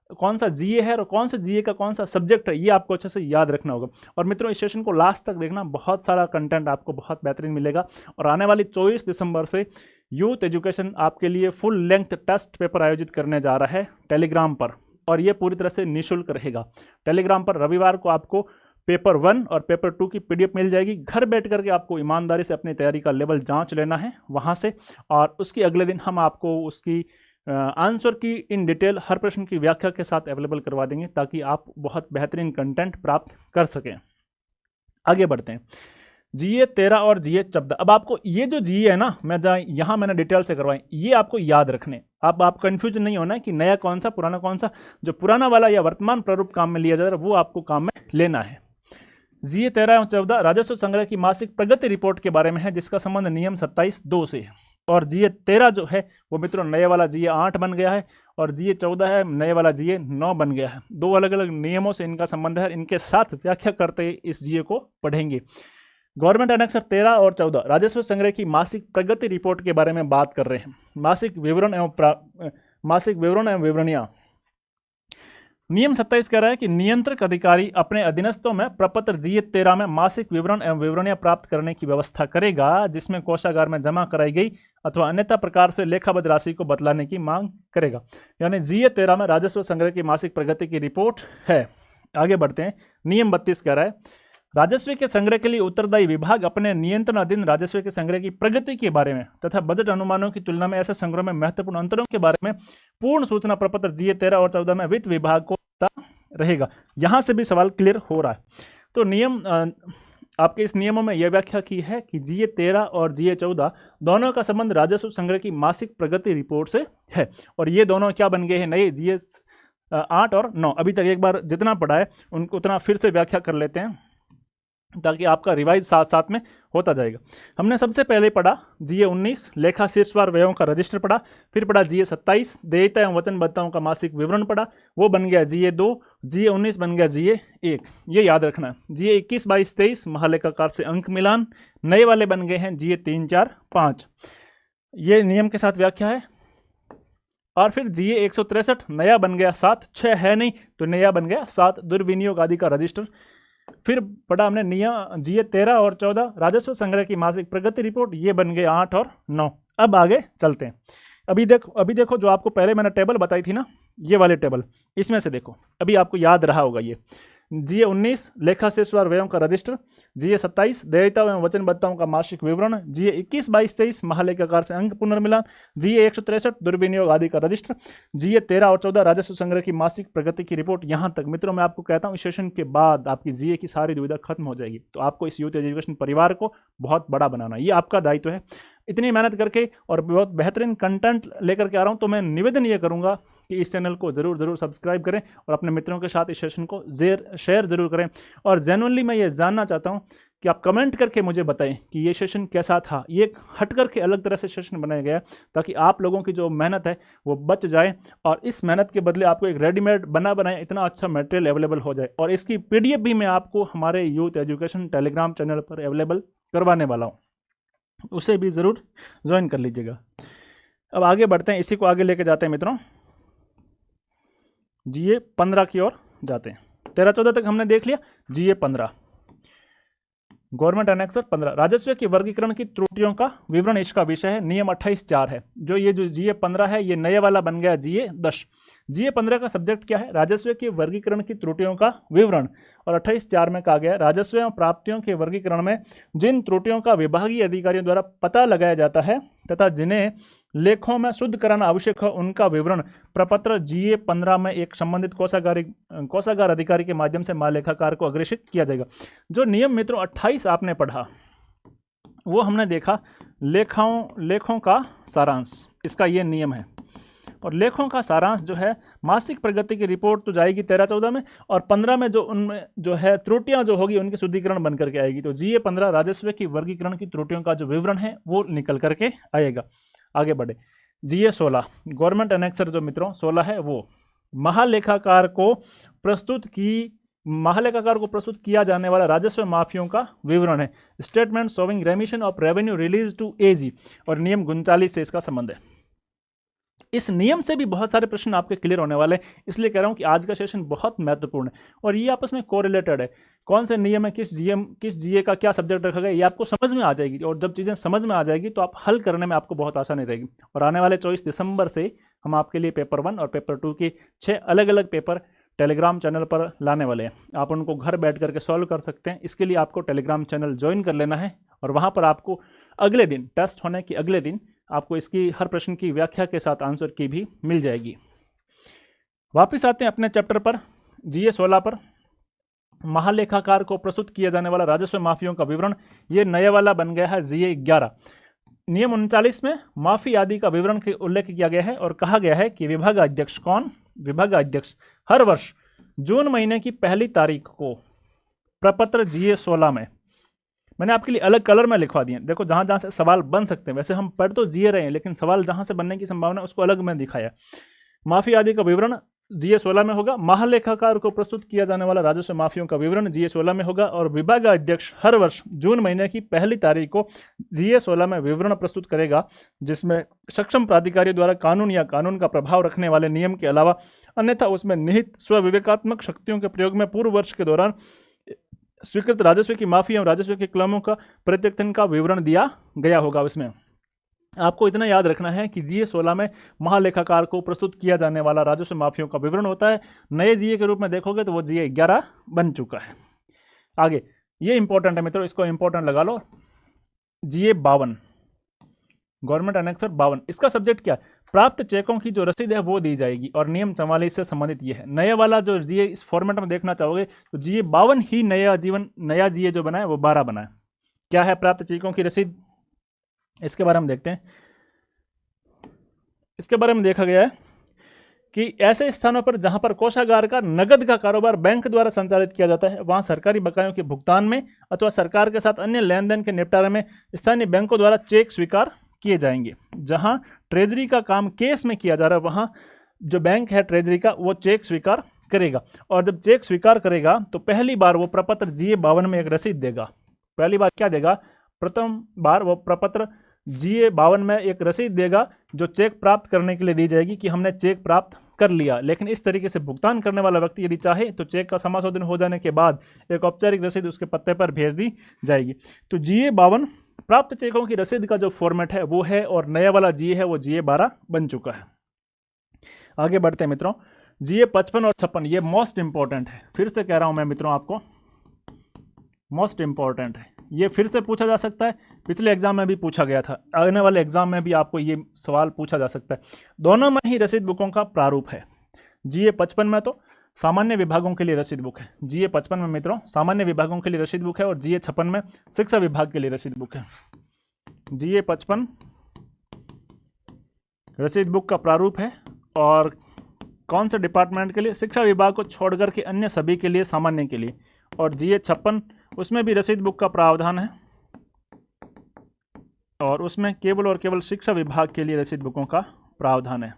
कौन सा जीए है और कौन सा जीए का कौन सा सब्जेक्ट है, ये आपको अच्छे से याद रखना होगा। और मित्रों इस सेशन को लास्ट तक देखना, बहुत सारा कंटेंट आपको बहुत बेहतरीन मिलेगा। और आने वाली 24 दिसंबर से यूथ एजुकेशन आपके लिए फुल लेंथ टेस्ट पेपर आयोजित करने जा रहा है टेलीग्राम पर। और ये पूरी तरह से निःशुल्क रहेगा। टेलीग्राम पर रविवार को आपको पेपर 1 और पेपर 2 की पीडीएफ मिल जाएगी। घर बैठ करके आपको ईमानदारी से अपनी तैयारी का लेवल जांच लेना है वहाँ से, और उसके अगले दिन हम आपको उसकी आंसर की इन डिटेल हर प्रश्न की व्याख्या के साथ अवेलेबल करवा देंगे, ताकि आप बहुत बेहतरीन कंटेंट प्राप्त कर सकें। आगे बढ़ते हैं, जीए 13 और जीए 14। अब आपको ये जो जीए है ना, मैं यहाँ मैंने डिटेल से करवाई, ये आपको याद रखने। अब आप कंफ्यूजन नहीं होना है कि नया कौन सा पुराना कौन सा। जो पुराना वाला या वर्तमान प्रारूप काम में लिया जा रहा है वो आपको काम में लेना है। जीए 13 एवं 14 राजस्व संग्रह की मासिक प्रगति रिपोर्ट के बारे में है, जिसका संबंध नियम 27(2) से है। और जीए 13 जो है वो मित्रों नए वाला जीए 8 बन गया है, और जीए 14 है नए वाला जीए 9 बन गया है। दो अलग अलग नियमों से इनका संबंध है, इनके साथ व्याख्या करते इस जीए को पढ़ेंगे। गवर्नमेंट एनेक्सर 13 और 14 राजस्व संग्रह की मासिक प्रगति रिपोर्ट के बारे में बात कर रहे हैं। मासिक विवरण एवं विवरणियां। नियम 27 कह रहा है कि नियंत्रक अधिकारी अपने अधीनस्थों में प्रपत्र जीए 13 में मासिक विवरण एवं विवरणियां प्राप्त करने की व्यवस्था करेगा, जिसमें कोषागार में जमा कराई गई अथवा अन्यथा प्रकार से लेखाबद्ध राशि को बतलाने की मांग करेगा। यानी जीए 13 में राजस्व संग्रह की मासिक प्रगति की रिपोर्ट है। आगे बढ़ते हैं, नियम 32 कह रहा है राजस्व के संग्रह के लिए उत्तरदायी विभाग अपने नियंत्रणाधीन राजस्व के संग्रह की प्रगति के बारे में तथा बजट अनुमानों की तुलना में ऐसे संग्रह में महत्वपूर्ण अंतरों के बारे में पूर्ण सूचना प्रपत्र जीए 13 और 14 में वित्त विभाग को रहेगा। यहां से भी सवाल क्लियर हो रहा है। तो नियम आपके इस नियमों में यह व्याख्या की है कि जीए 13 और जीए 14 दोनों का संबंध राजस्व संग्रह की मासिक प्रगति रिपोर्ट से है, और ये दोनों क्या बन गए हैं, नए जीए 8 और 9। अभी तक एक बार जितना पढ़ा है उनको उतना फिर से व्याख्या कर लेते हैं, ताकि आपका रिवाइज साथ साथ में होता जाएगा। हमने सबसे पहले पढ़ा जीए 19 लेखा शीर्षवार व्ययों का रजिस्टर पढ़ा, फिर पढ़ा जीए 27 देयता एवं वचनबद्धताओं का मासिक विवरण पढ़ा, वो बन गया जीए 2, जीए 19 बन गया जीए 1। ये याद रखना है। जीए 21, 22, 23 महालेखाकार से अंक मिलान, नए वाले बन गए हैं जीए 3, 4, 5। ये नियम के साथ व्याख्या है। और फिर जीए 163 नया बन गया 7, 6 है नहीं तो नया बन गया 7 दुर्विनियोग आदि का रजिस्टर। फिर पढ़ा हमने नियम जीए 13 और 14 राजस्व संग्रह की मासिक प्रगति रिपोर्ट, ये बन गए 8 और 9। अब आगे चलते हैं। अभी देखो जो आपको पहले मैंने टेबल बताई थी ना, ये वाले टेबल, इसमें से देखो अभी आपको याद रहा होगा। ये जीए 19 लेखा शीर्षवार व्ययों का रजिस्टर, जीए 27 देयता एवं वचनबद्धताओं का मासिक विवरण, जीए 21, 22, 23 महालेखाकार से अंक पुनर्मिलान, जीए 163 दुर्विनियोग आदि का रजिस्टर, जीए 13 और 14 राजस्व संग्रह की मासिक प्रगति की रिपोर्ट। यहाँ तक मित्रों मैं आपको कहता हूँ इस सेशन के बाद आपकी जीए की सारी दुविधा खत्म हो जाएगी। तो आपको इस यूथ एजुकेशन परिवार को बहुत बड़ा बनाना, ये आपका दायित्व है। इतनी मेहनत करके और बहुत बेहतरीन कंटेंट लेकर के आ रहा हूँ, तो मैं निवेदन ये करूँगा कि इस चैनल को ज़रूर सब्सक्राइब करें और अपने मित्रों के साथ इस सेशन को शेयर ज़रूर करें। और जेन्युइनली मैं ये जानना चाहता हूँ कि आप कमेंट करके मुझे बताएं कि ये सेशन कैसा था। ये हट करके अलग तरह से सेशन बनाया गया ताकि आप लोगों की जो मेहनत है वो बच जाए, और इस मेहनत के बदले आपको एक रेडीमेड बना बनाए इतना अच्छा मटेरियल अवेलेबल हो जाए। और इसकी पीडीएफ भी मैं आपको हमारे यूथ एजुकेशन टेलीग्राम चैनल पर अवेलेबल करवाने वाला हूँ, उसे भी ज़रूर ज्वाइन कर लीजिएगा। अब आगे बढ़ते हैं, इसी को आगे लेके जाते हैं मित्रों, जीए 15 की ओर जाते हैं। 13-14 तक हमने देख लिया। जीए 15 गवर्नमेंट एनेक्सर 15 राजस्व के वर्गीकरण की त्रुटियों का विवरण इसका विषय है। नियम 28(4) है। ये जो जीए 15 है ये नए वाला बन गया जीए 10। जीए 15 का सब्जेक्ट क्या है? राजस्व के वर्गीकरण की त्रुटियों का विवरण। और 28(4) में कहा गया राजस्व एवं प्राप्तियों के वर्गीकरण में जिन त्रुटियों का विभागीय अधिकारियों द्वारा पता लगाया जाता है तथा जिन्हें लेखों में शुद्ध कराना आवश्यक है, उनका विवरण प्रपत्र जीए 15 में एक संबंधित कोषागार अधिकारी के माध्यम से महालेखाकार को अग्रेषित किया जाएगा। जो नियम मित्रों 28 आपने पढ़ा वो हमने देखा लेखों का सारांश, इसका ये नियम है। और लेखों का सारांश जो है मासिक प्रगति की रिपोर्ट तो जाएगी 13-14 में, और 15 में जो उनमें जो है त्रुटियां जो होगी उनकी शुद्धिकरण बन करके आएगी। तो जीए 15 राजस्व की वर्गीकरण की त्रुटियों का जो विवरण है वो निकल करके आएगा। आगे बढ़े, जीए 16 गवर्नमेंट एनेक्सर जो मित्रों 16 है वो महालेखाकार को प्रस्तुत किया जाने वाला राजस्व माफियों का विवरण है। Statement showing remission of revenue release to AG, और नियम 39 से इसका संबंध है। इस नियम से भी बहुत सारे प्रश्न आपके क्लियर होने वाले हैं, इसलिए कह रहा हूं कि आज का सेशन बहुत महत्वपूर्ण है और ये आपस में कोरिलेटेड है। कौन से नियम है, किस जीए का क्या सब्जेक्ट रखा गया, ये आपको समझ में आ जाएगी। और जब चीज़ें समझ में आ जाएगी तो आप हल करने में आपको बहुत आसानी रहेगी। और आने वाले 24 दिसंबर से हम आपके लिए पेपर 1 और पेपर 2 की 6 अलग अलग पेपर टेलीग्राम चैनल पर लाने वाले हैं। आप उनको घर बैठ करके सॉल्व कर सकते हैं। इसके लिए आपको टेलीग्राम चैनल ज्वाइन कर लेना है और वहाँ पर आपको अगले दिन, टेस्ट होने के अगले दिन, आपको इसकी हर प्रश्न की व्याख्या के साथ आंसर की भी मिल जाएगी। वापिस आते हैं अपने चैप्टर पर, GA 16 पर। महालेखाकार को प्रस्तुत किया जाने वाला राजस्व माफियों का विवरण, ये नया वाला बन गया है GA 11। नियम 39 में माफी आदि का विवरण के उल्लेख किया गया है और कहा गया है कि विभागाध्यक्ष, कौन? विभागाध्यक्ष हर वर्ष जून महीने की पहली तारीख को प्रपत्र GA 16 में, मैंने आपके लिए अलग कलर में लिखवा दिए, देखो जहां जहां से सवाल बन सकते हैं। वैसे हम पढ़ तो GA रहे हैं, लेकिन सवाल जहां से बनने की संभावना उसको अलग में दिखाया। माफी आदि का विवरण GA 16 में होगा। महालेखाकार को प्रस्तुत किया जाने वाला राजस्व माफियों का विवरण GA 16 में होगा और विभागाध्यक्ष हर वर्ष जून महीने की पहली तारीख को GA 16 में विवरण प्रस्तुत करेगा, जिसमें सक्षम प्राधिकारी द्वारा कानून या कानून का प्रभाव रखने वाले नियम के अलावा अन्यथा उसमें निहित स्वविवेकात्मक शक्तियों के प्रयोग में पूर्व वर्ष के दौरान स्वीकृत राजस्व की माफी एवं राजस्व के क्लेमों का प्रत्यक्षण का विवरण दिया गया होगा। उसमें आपको इतना याद रखना है कि GA 16 में महालेखाकार को प्रस्तुत किया जाने वाला राजस्व माफियों का विवरण होता है। नए GA के रूप में देखोगे तो वो GA 11 बन चुका है। आगे ये इंपॉर्टेंट है मित्रों, इसको इंपॉर्टेंट लगा लो। GA 52, गवर्नमेंट एनेक्सर 52, इसका सब्जेक्ट क्या है? प्राप्त चेकों की जो रसीद है वो दी जाएगी और नियम 44 से संबंधित ये है। नया वाला जो GA इस फॉर्मेट में देखना चाहोगे तो GA 52 ही नया GA जो बना है वो 12 बना है। क्या है प्राप्त चेकों की रसीद? इसके बारे में देखते हैं। इसके बारे में देखा गया है कि ऐसे स्थानों पर जहां पर कोषागार का नगद का कारोबार बैंक द्वारा संचालित किया जाता है, वहां सरकारी बकायों के भुगतान में अथवा सरकार के साथ अन्य लेन देन के निपटारे में स्थानीय बैंकों द्वारा चेक स्वीकार किए जाएंगे। जहां ट्रेजरी का काम केस में किया जा रहा है, वहां जो बैंक है ट्रेजरी का, वो चेक स्वीकार करेगा। और जब चेक स्वीकार करेगा तो पहली बार वो प्रपत्र GA 52 में एक रसीद देगा। पहली बार क्या देगा? प्रथम बार वो प्रपत्र GA 52 में एक रसीद देगा जो चेक प्राप्त करने के लिए दी जाएगी कि हमने चेक प्राप्त कर लिया। लेकिन इस तरीके से भुगतान करने वाला व्यक्ति यदि चाहे तो चेक का समाशोधन हो जाने के बाद एक औपचारिक रसीद उसके पत्ते पर भेज दी जाएगी। तो GA 52 प्राप्त चेकों की रसीद का जो फॉर्मेट है वो है, और नया वाला GA है वो GA 12 बन चुका है। आगे बढ़ते हैं मित्रों। GA 55 और 56 ये मोस्ट इंपॉर्टेंट है। फिर से कह रहा हूं मैं मित्रों, आपको मोस्ट इंपॉर्टेंट है। ये फिर से पूछा जा सकता है, पिछले एग्जाम में भी पूछा गया था, आने वाले एग्जाम में भी आपको ये सवाल पूछा जा सकता है। दोनों में ही रसीद बुकों का प्रारूप है। GA 55 में तो सामान्य विभागों के लिए रसीद बुक है। GA 55 में मित्रों सामान्य विभागों के लिए रसीद बुक है और GA 56 में शिक्षा विभाग के लिए रसीद बुक है। GA 55 रसीद बुक का प्रारूप है और कौन से डिपार्टमेंट के लिए? शिक्षा विभाग को छोड़कर के अन्य सभी के लिए, सामान्य के लिए। और GA 56 उसमें भी रसीद बुक का प्रावधान है और उसमें केवल और केवल शिक्षा विभाग के लिए रसीद बुकों का प्रावधान है।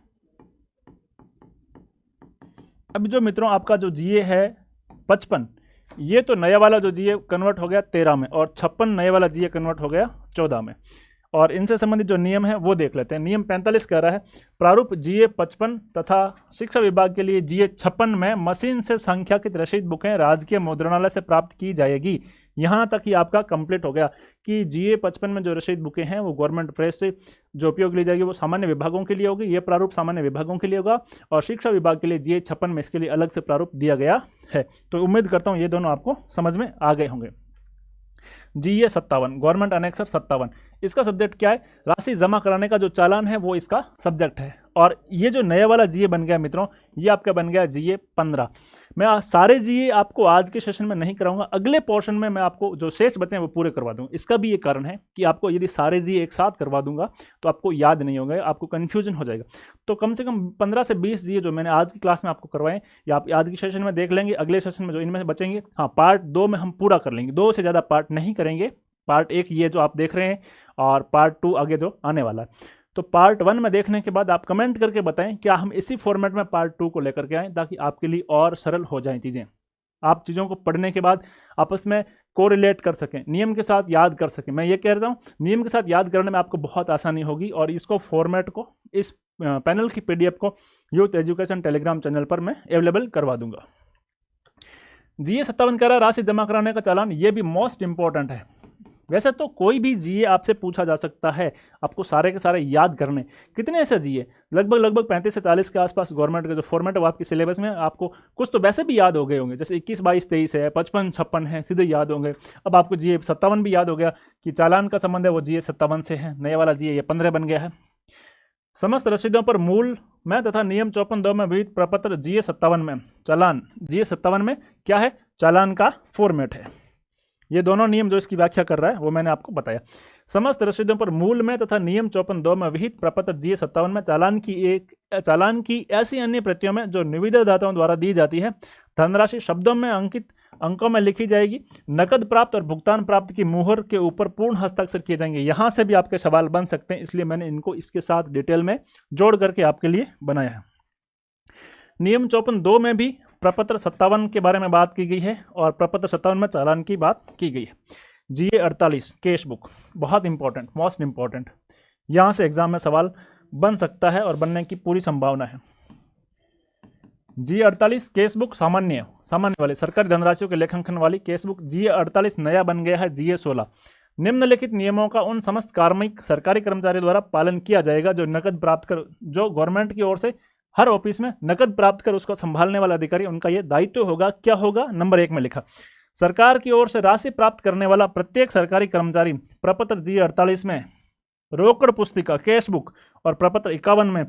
अब जो मित्रों आपका जो GA है 55, ये तो नया वाला जो GA कन्वर्ट हो गया 13 में और 56 नया वाला GA कन्वर्ट हो गया 14 में। और इनसे संबंधित जो नियम है वो देख लेते हैं। नियम 45 कह रहा है प्रारूप GA 55 तथा शिक्षा विभाग के लिए GA 56 में मशीन से संख्याकित रसीद बुकें राजकीय मुद्रणालय से प्राप्त की जाएगी। यहाँ तक ही आपका कंप्लीट हो गया कि GA 55 में जो रसीद बुकें हैं वो गवर्नमेंट प्रेस से जो उपयोग ली जाएगी वो सामान्य विभागों के लिए होगी। ये प्रारूप सामान्य विभागों के लिए होगा और शिक्षा विभाग के लिए GA 56 में इसके लिए अलग से प्रारूप दिया गया है। तो उम्मीद करता हूँ ये दोनों आपको समझ में आ गए होंगे। GA 57 गवर्नमेंट एनेक्सर 57, इसका सब्जेक्ट क्या है? राशि जमा कराने का जो चालान है वो इसका सब्जेक्ट है। और ये जो नया वाला GA बन गया मित्रों, ये आपका बन गया GA 15। मैं सारे GA आपको आज के सेशन में नहीं कराऊंगा, अगले पोर्शन में मैं आपको जो शेष बचे हैं वो पूरे करवा दूंगा। इसका भी ये कारण है कि आपको यदि सारे GA एक साथ करवा दूंगा तो आपको याद नहीं होगा, आपको कन्फ्यूजन हो जाएगा। तो कम से कम 15 से 20 GA जो मैंने आज की क्लास में आपको करवाएं या आप आज की सेशन में देख लेंगे, अगले सेशन में जो इनमें से बचेंगे, हाँ पार्ट 2 में हम पूरा कर लेंगे। 2 से ज़्यादा पार्ट नहीं करेंगे। पार्ट 1 ये जो आप देख रहे हैं और पार्ट 2 आगे जो आने वाला है। तो पार्ट 1 में देखने के बाद आप कमेंट करके बताएं क्या हम इसी फॉर्मेट में पार्ट 2 को लेकर के आएँ, ताकि आपके लिए और सरल हो जाएं चीज़ें। आप चीज़ों को पढ़ने के बाद आपस में कोरिलेट कर सकें, नियम के साथ याद कर सकें। मैं ये कह रहा हूँ नियम के साथ याद करने में आपको बहुत आसानी होगी और इसको फॉर्मेट को, इस पैनल की PDF को यूथ एजुकेशन टेलीग्राम चैनल पर मैं अवेलेबल करवा दूंगा। GA 57 कह रहा है राशि जमा कराने का चालान, ये भी मोस्ट इंपॉर्टेंट है। वैसे तो कोई भी जीए आपसे पूछा जा सकता है, आपको सारे के सारे याद करने। कितने ऐसे जीए, लगभग 35 से 40 के आसपास गवर्नमेंट का जो फॉर्मेट है वो आपके सिलेबस में, आपको कुछ तो वैसे भी याद हो गए होंगे, जैसे 21, 22, 23 है, 55, 56 है, सीधे याद होंगे। अब आपको जीए 57 भी याद हो गया कि चालान का संबंध है वो जीए 57 से है, नया वाला जीए ये 15 बन गया है। समस्त रसीदों पर मूल में तथा नियम 54(2) में विहित प्रपत्र जीए 57 में चालान, जीए 57 में क्या है, चालान का फॉर्मेट है। ये दोनों नियम जो इसकी व्याख्या कर रहा है वो मैंने आपको बताया। समस्त रसीदों पर मूल में तथा नियम 54(2) में विहित प्रपत्र जीए 57 में चालान की ऐसी अन्य प्रतियों में जो निविदादाताओं द्वारा दी जाती है, धनराशि शब्दों में अंकित अंकों में लिखी जाएगी। नकद प्राप्त और भुगतान प्राप्त की मुहर के ऊपर पूर्ण हस्ताक्षर किए जाएंगे। यहां से भी आपके सवाल बन सकते हैं, इसलिए मैंने इनको इसके साथ डिटेल में जोड़ करके आपके लिए बनाया है। नियम 54(2) में भी प्रपत्र 57 के बारे में बात की गई है और प्रपत्र 57 में चालान की बात की गई है। जीए 48 केस बुक, बहुत इंपॉर्टेंट, मोस्ट इंपॉर्टेंट, यहां से एग्जाम में सवाल बन सकता है और बनने की पूरी संभावना है। जीए 48 केस बुक सामान्य वाली सरकारी धनराशियों के लेखांकन वाली केस बुक। जीए 48 नया बन गया है जीए 16। निम्नलिखित नियमों का उन समस्त कार्मिक सरकारी कर्मचारियों द्वारा पालन किया जाएगा जो नकद प्राप्त कर, जो गवर्नमेंट की ओर से हर ऑफिस में नकद प्राप्त कर उसको संभालने वाला अधिकारी, उनका यह दायित्व होगा। क्या होगा, नंबर 1 में लिखा, सरकार की ओर से राशि प्राप्त करने वाला प्रत्येक सरकारी कर्मचारी प्रपत्र जीए 48 में रोकड़ पुस्तिका कैश बुक और प्रपत्र 51 में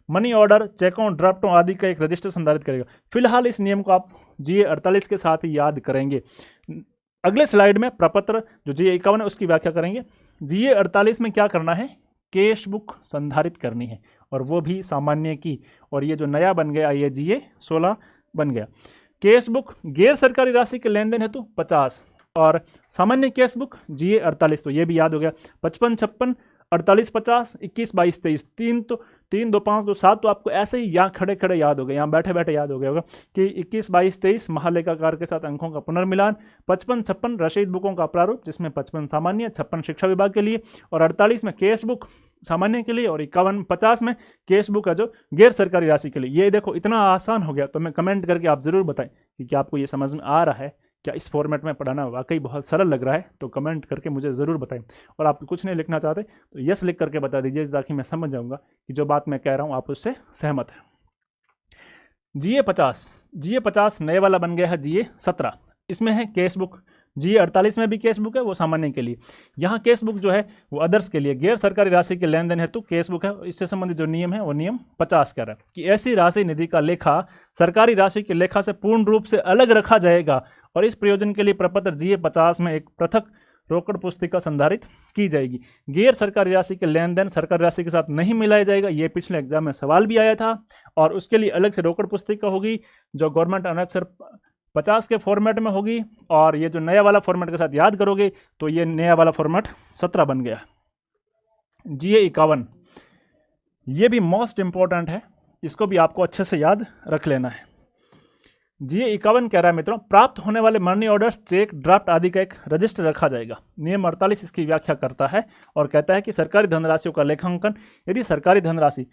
मनी ऑर्डर, चेकों, ड्राफ्टों आदि का एक रजिस्टर संधारित करेगा। फिलहाल इस नियम को आप जीए 48 के साथ ही याद करेंगे। अगले स्लाइड में प्रपत्र जो जीए 51 है उसकी व्याख्या करेंगे। जीए 48 में क्या करना है, कैश बुक संधारित करनी है और वो भी सामान्य की। और ये जो नया बन गया ये जीए 16 बन गया। कैश बुक गैर सरकारी राशि के लेन देन हेतु 50 और सामान्य कैश बुक जीए 48, तो ये भी याद हो गया। 55, 56, 48, 50, 21, 22, 23, 3, 2, 5, 2, 7 तो आपको ऐसे ही यहाँ खड़े खड़े याद हो गए, यहाँ बैठे बैठे याद हो गया होगा कि 21, 22, 23 महालेखाकार के साथ अंकों का पुनर्मिलान, 55, 56 रसीद बुकों का प्रारूप जिसमें 55 सामान्य, 56 शिक्षा विभाग के लिए और 48 में कैश बुक सामान्य के लिए और 51, 50 में कैश बुक है जो गैर सरकारी राशि के लिए। ये देखो इतना आसान हो गया, तो मैं कमेंट करके आप जरूर बताएं कि क्या आपको ये समझ में आ रहा है, क्या इस फॉर्मेट में पढ़ाना वाकई बहुत सरल लग रहा है, तो कमेंट करके मुझे ज़रूर बताएं। और आप कुछ नहीं लिखना चाहते तो यस लिख करके बता दीजिए ताकि मैं समझ जाऊंगा कि जो बात मैं कह रहा हूं आप उससे सहमत हैं। जीए 50 नए वाला बन गया है जीए 17। इसमें है कैश बुक। जीए 48 में भी कैश बुक है, वो सामान्य के लिए। यहाँ कैश बुक जो है वो अदर्स के लिए, गैर सरकारी राशि के लेन देन हेतु कैश बुक है। इससे संबंधित जो नियम है वो नियम 50 कह रहा है कि ऐसी राशि निधि का लेखा सरकारी राशि के लेखा से पूर्ण रूप से अलग रखा जाएगा और इस प्रयोजन के लिए प्रपत्र जीए 50 में एक पृथक रोकड़ पुस्तिका संधारित की जाएगी। गैर सरकारी राशि के लेन देन सरकारी राशि के साथ नहीं मिलाया जाएगा। ये पिछले एग्जाम में सवाल भी आया था और उसके लिए अलग से रोकड़ पुस्तिका होगी जो गवर्नमेंट अनेक्सर 50 के फॉर्मेट में होगी। और ये जो नया वाला फॉर्मेट के साथ याद करोगे तो ये नया वाला फॉर्मेट 17 बन गया। जीए 51 ये भी मोस्ट इंपॉर्टेंट है, इसको भी आपको अच्छे से याद रख लेना है। जीए 51 कह रहा है मित्रों, प्राप्त होने वाले मनी ऑर्डर्स, चेक, ड्राफ्ट आदि का एक रजिस्टर रखा जाएगा। नियम 48 इसकी व्याख्या करता है और कहता है कि सरकारी धनराशियों का लेखांकन, यदि सरकारी धनराशि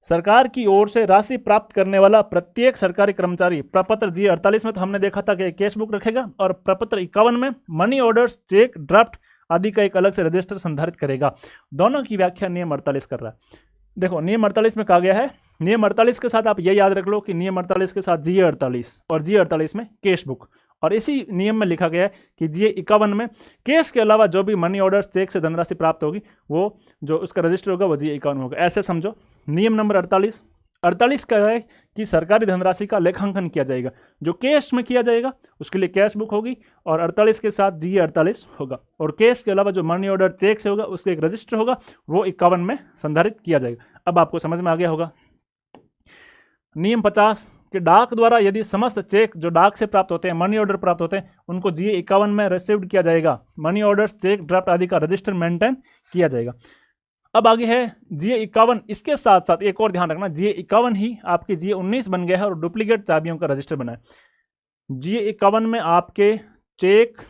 सरकार की ओर से राशि प्राप्त करने वाला प्रत्येक सरकारी कर्मचारी प्रपत्र जीए 48 में तो हमने देखा था कि कैश बुक रखेगा और प्रपत्र 51 में मनी ऑर्डर्स, चेक, ड्राफ्ट आदि का एक अलग से रजिस्टर संधारित करेगा। दोनों की व्याख्या नियम 48 कर रहा है। देखो नियम 48 में कहा गया है, नियम 48 के साथ आप ये याद रख लो कि नियम 48 के साथ जीए 48 और जीए 48 में कैश बुक, और इसी नियम में लिखा गया है कि जीए 51 में कैश के अलावा जो भी मनी ऑर्डर, चेक से धनराशि प्राप्त होगी वो जो उसका रजिस्टर होगा वो जीए 51 होगा। ऐसे समझो। नियम नंबर 48 का है कि सरकारी धनराशि का लेखांकन किया जाएगा। जो कैश में किया जाएगा उसके लिए कैश बुक होगी और 48 के साथ जीए 48 होगा, और कैश के अलावा जो मनी ऑर्डर, चेक से होगा उसका एक रजिस्टर होगा, वो 51 में संधारित किया जाएगा। अब आपको समझ में आ गया होगा। नियम 50 कि डाक द्वारा यदि समस्त चेक जो डाक से प्राप्त होते हैं, मनी ऑर्डर प्राप्त होते हैं, उनको जीए 51 में रिसीव्ड किया जाएगा। मनी ऑर्डर, चेक, ड्राफ्ट आदि का रजिस्टर मेंटेन किया जाएगा। अब आगे है जीए 51। इसके साथ साथ एक और ध्यान रखना, जीए 51 ही आपके जीए 19 बन गया है और डुप्लीकेट चाबियों का रजिस्टर बना है। जीए 51 में आपके चेक,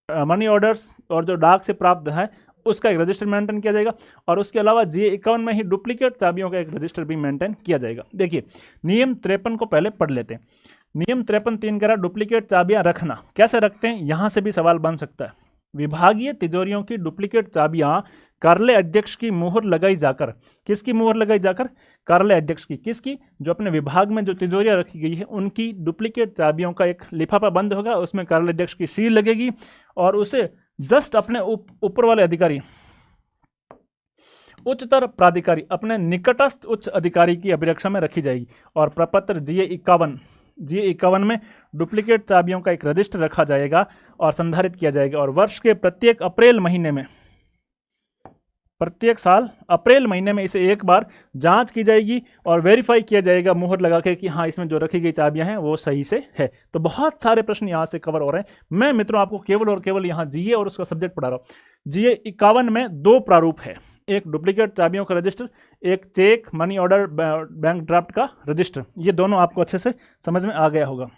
मनी ऑर्डर्स और जो डाक से प्राप्त है उसका एक रजिस्टर मेंटेन किया जाएगा, और उसके अलावा जीए 51 में ही डुप्लीकेट चाबियों का एक रजिस्टर भी मेंटेन किया जाएगा। देखिए नियम 53 को पहले पढ़ लेते हैं। नियम 53(3) कह रहा डुप्लीकेट चाबियां रखना। कैसे रखते हैं, यहां से भी सवाल बन सकता है। विभागीय तिजोरियों की डुप्लीकेट चाबियां कार्यालय अध्यक्ष की मुहर लगाई जाकर, किसकी मुहर लगाई जाकर? कार्यालय अध्यक्ष की। किसकी? जो अपने विभाग में जो तिजोरियां रखी गई है उनकी डुप्लीकेट चाबियों का एक लिफाफा बंद होगा, उसमें कार्यालय अध्यक्ष की सील लगेगी और उसे जस्ट अपने ऊपर वाले अधिकारी, उच्चतर प्राधिकारी, अपने निकटस्थ उच्च अधिकारी की अभिरक्षा में रखी जाएगी। और प्रपत्र GA51 में डुप्लीकेट चाबियों का एक रजिस्टर रखा जाएगा और संधारित किया जाएगा। और वर्ष के प्रत्येक अप्रैल महीने में, प्रत्येक साल अप्रैल महीने में इसे एक बार जांच की जाएगी और वेरीफाई किया जाएगा मुहर लगा के कि हाँ इसमें जो रखी गई चाबियां हैं वो सही से है। तो बहुत सारे प्रश्न यहाँ से कवर हो रहे हैं। मैं मित्रों आपको केवल और केवल यहाँ GA और उसका सब्जेक्ट पढ़ा रहा हूँ। GA51 में 2 प्रारूप है, एक डुप्लीकेट चाबियों का रजिस्टर, एक check money order bank draft का रजिस्टर। ये दोनों आपको अच्छे से समझ में आ गया होगा।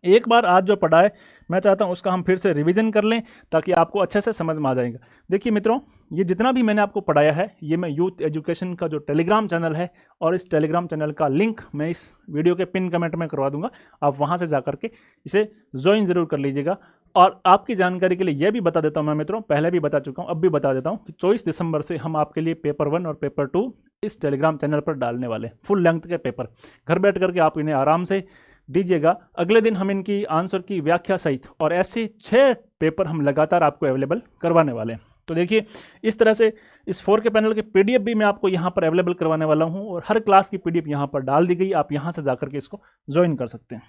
एक बार आज जो पढ़ा है मैं चाहता हूं उसका हम फिर से रिवीजन कर लें ताकि आपको अच्छे से समझ में आ जाएगा। देखिए मित्रों, ये जितना भी मैंने आपको पढ़ाया है ये मैं यूथ एजुकेशन का जो टेलीग्राम चैनल है और इस टेलीग्राम चैनल का लिंक मैं इस वीडियो के पिन कमेंट में करवा दूंगा, आप वहां से जाकर के इसे ज्वाइन जरूर कर लीजिएगा। और आपकी जानकारी के लिए यह भी बता देता हूं मैं मित्रों, पहले भी बता चुका हूं, अब भी बता देता हूं कि 24 दिसंबर से हम आपके लिए पेपर 1 और पेपर 2 इस टेलीग्राम चैनल पर डालने वाले, फुल लेंथ के पेपर। घर बैठ करके आप इन्हें आराम से दीजिएगा। अगले दिन हम इनकी आंसर की व्याख्या सहित और ऐसे 6 पेपर हम लगातार आपको अवेलेबल करवाने वाले हैं। तो देखिए इस तरह से इस 4 के पैनल के PDF भी मैं आपको यहाँ पर अवेलेबल करवाने वाला हूँ और हर क्लास की PDF यहाँ पर डाल दी गई, आप यहाँ से जाकर के इसको ज्वाइन कर सकते हैं।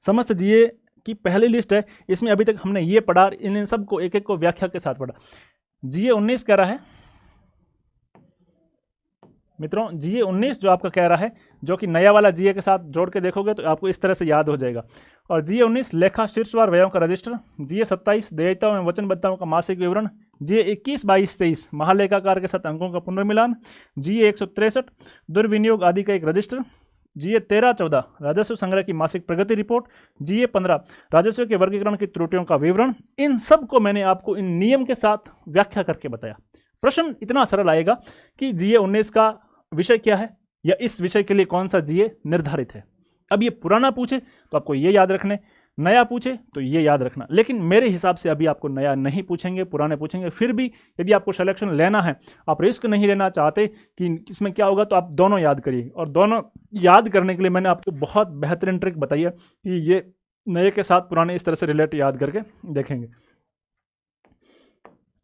समस्त GA की पहली लिस्ट है, इसमें अभी तक हमने ये पढ़ा, इन सबको एक एक को व्याख्या के साथ पढ़ा। GA19 कह रहा है मित्रों, GA19 जो आपका कह रहा है, जो कि नया वाला GA के साथ जोड़ के देखोगे तो आपको इस तरह से याद हो जाएगा। और GA19 लेखा शीर्षवार व्ययों का रजिस्टर, GA27 देयताओं एवं वचनबद्धताओं का मासिक विवरण, GA21, 22, 23 महालेखाकार के साथ अंकों का पुनर्मिलान, GA163 दुर्विनियोग आदि का एक रजिस्टर, GA13, 14 राजस्व संग्रह की मासिक प्रगति रिपोर्ट, GA15 राजस्व के वर्गीकरण की त्रुटियों का विवरण। इन सब को मैंने आपको इन नियम के साथ व्याख्या करके बताया। प्रश्न इतना सरल आएगा कि GA19 का विषय क्या है या इस विषय के लिए कौन सा GA निर्धारित है। अब ये पुराना पूछे तो आपको ये याद रखने, नया पूछे तो ये याद रखना। लेकिन मेरे हिसाब से अभी आपको नया नहीं पूछेंगे, पुराने पूछेंगे। फिर भी यदि आपको सिलेक्शन लेना है, आप रिस्क नहीं लेना चाहते कि इसमें क्या होगा, तो आप दोनों याद करिए। और दोनों याद करने के लिए मैंने आपको बहुत बेहतरीन ट्रिक बताई है कि ये नए के साथ पुराने इस तरह से रिलेट याद करके देखेंगे।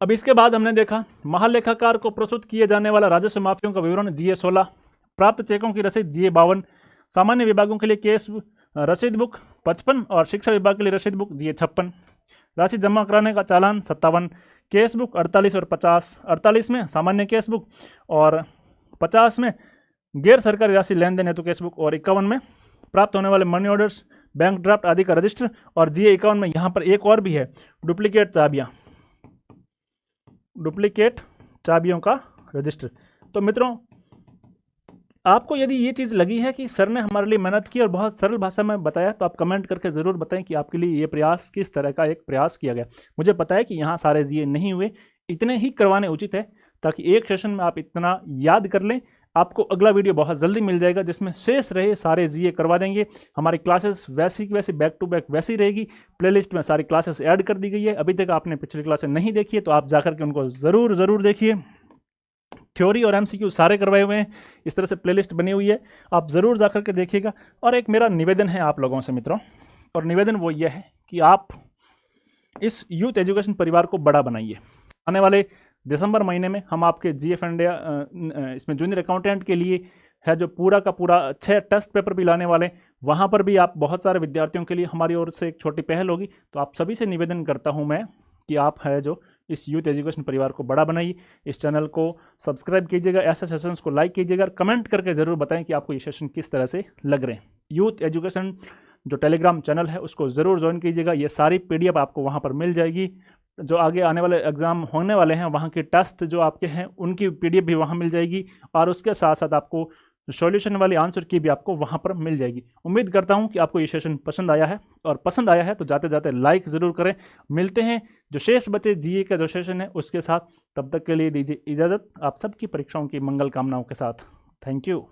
अब इसके बाद हमने देखा महालेखाकार को प्रस्तुत किए जाने वाला राजस्व माफियों का विवरण GA16, प्राप्त चेकों की रसीद GA52, सामान्य विभागों के लिए केस रसीद बुक 55 और शिक्षा विभाग के लिए रसीद बुक GA56, राशि जमा कराने का चालान 57, केस बुक 48 और 50, 48 में सामान्य केस बुक और 50 में गैर सरकारी राशि लेन देन हेतु केस बुक, और 51 में प्राप्त होने वाले मनी ऑर्डर्स बैंक ड्राफ्ट आदि का रजिस्टर। और GA51 में यहाँ पर एक और भी है, डुप्लीकेट चाबियाँ, डुप्लीकेट चाबियों का रजिस्टर। तो मित्रों आपको यदि ये चीज़ लगी है कि सर ने हमारे लिए मेहनत की और बहुत सरल भाषा में बताया, तो आप कमेंट करके ज़रूर बताएं कि आपके लिए ये प्रयास किस तरह का एक प्रयास किया गया। मुझे पता है कि यहाँ सारे GA नहीं हुए, इतने ही करवाने उचित है ताकि एक सेशन में आप इतना याद कर लें। आपको अगला वीडियो बहुत जल्दी मिल जाएगा जिसमें शेष रहे सारे GA करवा देंगे। हमारी क्लासेस वैसी की वैसी बैक टू बैक वैसी रहेगी। प्लेलिस्ट में सारी क्लासेस ऐड कर दी गई है। अभी तक आपने पिछली क्लासेस नहीं देखी है तो आप जाकर के उनको ज़रूर देखिए। थ्योरी और MCQ सारे करवाए हुए हैं, इस तरह से प्लेलिस्ट बनी हुई है, आप ज़रूर जाकर के देखिएगा। और एक मेरा निवेदन है आप लोगों से मित्रों, और निवेदन वो ये है कि आप इस यूथ एजुकेशन परिवार को बड़ा बनाइए। आने वाले दिसंबर महीने में हम आपके GF इंडिया इसमें जूनियर अकाउंटेंट के लिए है जो पूरा का पूरा 6 टेस्ट पेपर भी लाने वाले, वहाँ पर भी आप बहुत सारे विद्यार्थियों के लिए हमारी ओर से एक छोटी पहल होगी। तो आप सभी से निवेदन करता हूँ मैं कि आप है जो इस यूथ एजुकेशन परिवार को बड़ा बनाइए, इस चैनल को सब्सक्राइब कीजिएगा, ऐसे सेशंस को लाइक कीजिएगा, कमेंट करके ज़रूर बताएं कि आपको ये सेशन किस तरह से लग रहे हैं। यूथ एजुकेशन जो टेलीग्राम चैनल है उसको ज़रूर ज्वाइन कीजिएगा। ये सारी PDF आपको वहाँ पर मिल जाएगी। जो आगे आने वाले एग्ज़ाम होने वाले हैं वहाँ के टेस्ट जो आपके हैं उनकी PDF भी वहाँ मिल जाएगी, और उसके साथ साथ आपको सॉल्यूशन वाली आंसर की भी आपको वहाँ पर मिल जाएगी। उम्मीद करता हूँ कि आपको ये सेशन पसंद आया है, और पसंद आया है तो जाते जाते लाइक ज़रूर करें। मिलते हैं जो शेष बचे GA का जो सेशन है उसके साथ, तब तक के लिए दीजिए इजाज़त। आप सबकी परीक्षाओं की मंगल कामनाओं के साथ। Thank you.